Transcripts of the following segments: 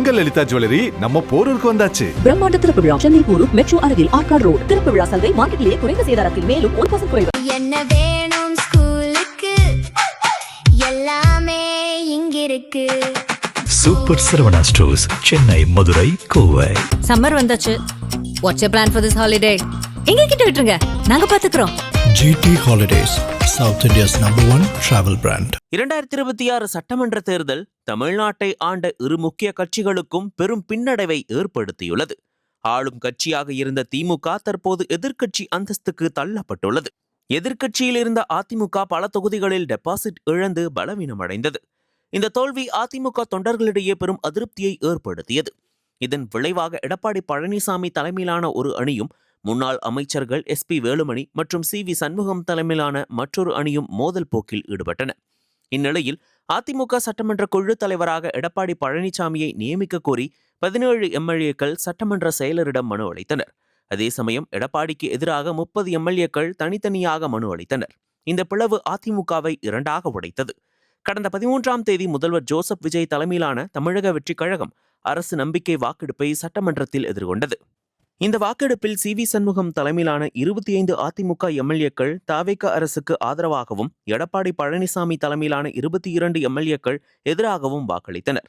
உங்கள் லலிதா ஜுவல்லரி நம்ம போரூருக்கு வந்தாச்சு. பிரம்மாண்ட திறப்பு விழா சென்னை போரூர் மெட்ரோ அருகில் ஆர்காட் ரோடு. திறப்பு விழா சந்தை மார்க்கெட்டிலேயே குறைந்த சேதாரத்தில் மேலும் 1% குறைவு. என்ன வேணும் ஸ்கூலுக்கு எல்லாமே இங்கிருக்கு. Super Saravana stores, Chennai, Madurai, Kovai. Summer வந்தாச்சு. What's your plan for this holiday? எங்க கிட்ட விட்டுருங்க, நாங்க பாத்துக்கிறோம். GT Holidays, South India's #1 travel brand. 2026 சட்டமன்ற தேர்தல் தமிழ்நாட்டை ஆண்ட இரு முக்கிய கட்சிகளுக்கும் பெரும் பின்னடைவை ஏற்படுத்தியுள்ளது. ஆளும் கட்சியாக இருந்த திமுக தற்போது எதிர்க்கட்சி அந்தஸ்துக்கு தள்ளப்பட்டுள்ளது. எதிர்க்கட்சியில் இருந்த அதிமுக பல தொகுதிகளில் டெபாசிட் இழந்து பலவீனமடைந்தது. இந்த தோல்வி அதிமுக தொண்டர்களிடையே பெரும் அதிருப்தியை ஏற்படுத்தியது. இதன் விளைவாக எடப்பாடி பழனிசாமி தலைமையிலான ஒரு அணியும் முன்னாள் அமைச்சர்கள் SP வேலுமணி மற்றும் CV சண்முகம் தலைமையிலான மற்றொரு அணியும் மோதல் போக்கில் ஈடுபட்டன. இந்நிலையில் அதிமுக சட்டமன்ற குழு தலைவராக எடப்பாடி பழனிசாமியை நியமிக்க கோரி 17 MLAக்கள் சட்டமன்ற செயலரிடம் மனு அளித்தனர். அதே சமயம் எடப்பாடிக்கு எதிராக 30 MLAக்கள் தனித்தனியாக மனு அளித்தனர். இந்த பிளவு அதிமுகவை இரண்டாக உடைத்தது. கடந்த 13ஆம் தேதி முதல்வர் ஜோசப் விஜய் தலைமையிலான தமிழக வெற்றிக் கழகம் அரசு நம்பிக்கை வாக்கெடுப்பை சட்டமன்றத்தில் எதிர்கொண்டது. இந்த வாக்கெடுப்பில் CV சண்முகம் தலைமையிலான 25 அதிமுக MLAக்கள் தாவேக அரசுக்கு ஆதரவாகவும் எடப்பாடி பழனிசாமி தலைமையிலான 22 MLAக்கள் எதிராகவும் வாக்களித்தனர்.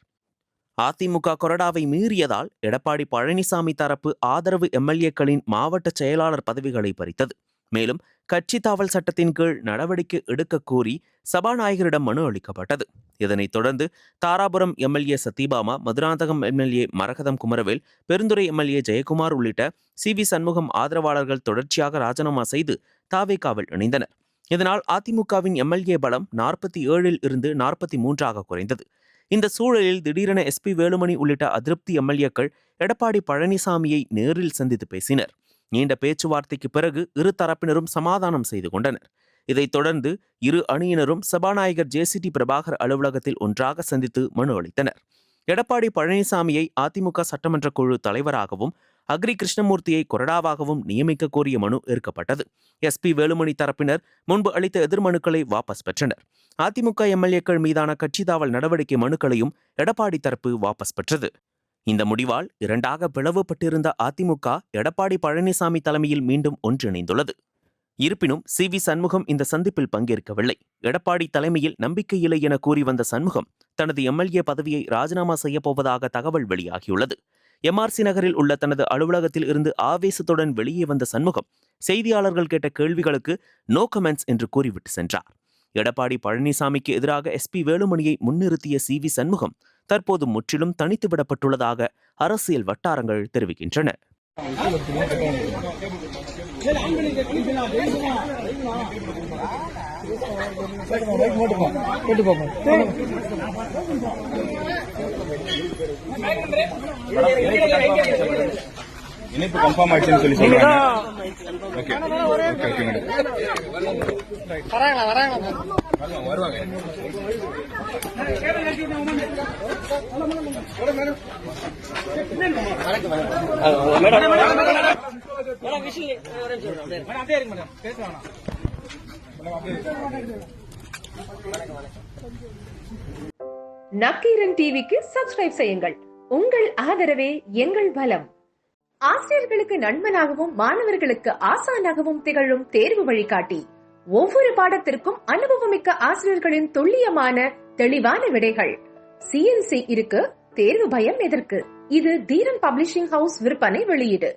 அதிமுக கொறடாவை மீறியதால் எடப்பாடி பழனிசாமி தரப்பு ஆதரவு MLAக்களின் மாவட்ட செயலாளர் பதவிகளை பறித்தது. மேலும் கட்சி தாவல் சட்டத்தின் கீழ் நடவடிக்கை எடுக்க கோரி சபாநாயகரிடம் மனு அளிக்கப்பட்டது. இதனைத் தொடர்ந்து தாராபுரம் MLA சத்யபாமா, மதுராந்தகம் MLA மரகதம் குமரவேல், பெருந்துறை MLA ஜெயக்குமார் உள்ளிட்ட CV சண்முகம் ஆதரவாளர்கள் தொடர்ச்சியாக ராஜினாமா செய்து தாவேகாவில் இணைந்தனர். இதனால் அதிமுகவின் MLA பலம் 47 இருந்து 43ஆக குறைந்தது. இந்த சூழலில் திடீரென SP வேலுமணி உள்ளிட்ட அதிருப்தி MLAக்கள் எடப்பாடி பழனிசாமியை நேரில் சந்தித்து பேசினர். நீண்ட பேச்சுவார்த்தைக்கு பிறகு இரு தரப்பினரும் சமாதானம் செய்து கொண்டனர். இதைத் தொடர்ந்து இரு அணியினரும் சபாநாயகர் JCT பிரபாகர் அலுவலகத்தில் ஒன்றாக சந்தித்து மனு அளித்தனர். எடப்பாடி பழனிசாமியை அதிமுக சட்டமன்ற குழு தலைவராகவும் அக்ரி கிருஷ்ணமூர்த்தியை கொறடாவாகவும் நியமிக்க கோரிய மனு ஏற்கப்பட்டது. SP வேலுமணி தரப்பினர் முன்பு அளித்த எதிர்மனுக்களை வாபஸ் பெற்றனர். அதிமுக MLAக்கள் மீதான கட்சி தாவல் நடவடிக்கை மனுக்களையும் எடப்பாடி தரப்பு வாபஸ் பெற்றது. இந்த முடிவால் இரண்டாக பிளவுபட்டிருந்த அதிமுக எடப்பாடி பழனிசாமி தலைமையில் மீண்டும் ஒன்றிணைந்துள்ளது. இருப்பினும் CV சண்முகம் இந்த சந்திப்பில் பங்கேற்கவில்லை. எடப்பாடி தலைமையில் நம்பிக்கையில்லை என கூறி வந்த சண்முகம் தனது MLA பதவியை ராஜினாமா செய்யப்போவதாக தகவல் வெளியாகியுள்ளது. MRC நகரில் உள்ள தனது அலுவலகத்தில் இருந்து ஆவேசத்துடன் வெளியே வந்த சண்முகம் செய்தியாளர்கள் கேட்ட கேள்விகளுக்கு நோ கமெண்ட்ஸ் என்று கூறிவிட்டு சென்றார். எடப்பாடி பழனிசாமிக்கு எதிராக SP வேலுமணியை முன்னிறுத்திய CV சண்முகம் தற்போது முற்றிலும் தனித்து விடப்பட்டுள்ளதாக அரசியல் வட்டாரங்கள் தெரிவிக்கின்றன. இணைப்பு கன்ஃபார்ம் ஆயிடுச்சுன்னு சொல்லி சொல்றாங்க. Okay okay madam. வருவாங்க. நக்கீரன் டிவிக்கு சப்ஸ்கிரைப் செய்யுங்கள். உங்கள் ஆதரவே எங்கள் பலம். ஆசிரியர்களுக்கு நண்பனாகவும் மாணவர்களுக்கு ஆசானாகவும் திகழும் தேர்வு வழிகாட்டி. ஒவ்வொரு பாடத்திற்கும் அனுபவமிக்க ஆசிரியர்களின் துல்லியமான தெளிவான விடைகள். CNC இருக்கு, தேர்வு பயம் எதற்கு? இது தீரன் பப்ளிஷிங் ஹவுஸ் விற்பனை வெளியீடு.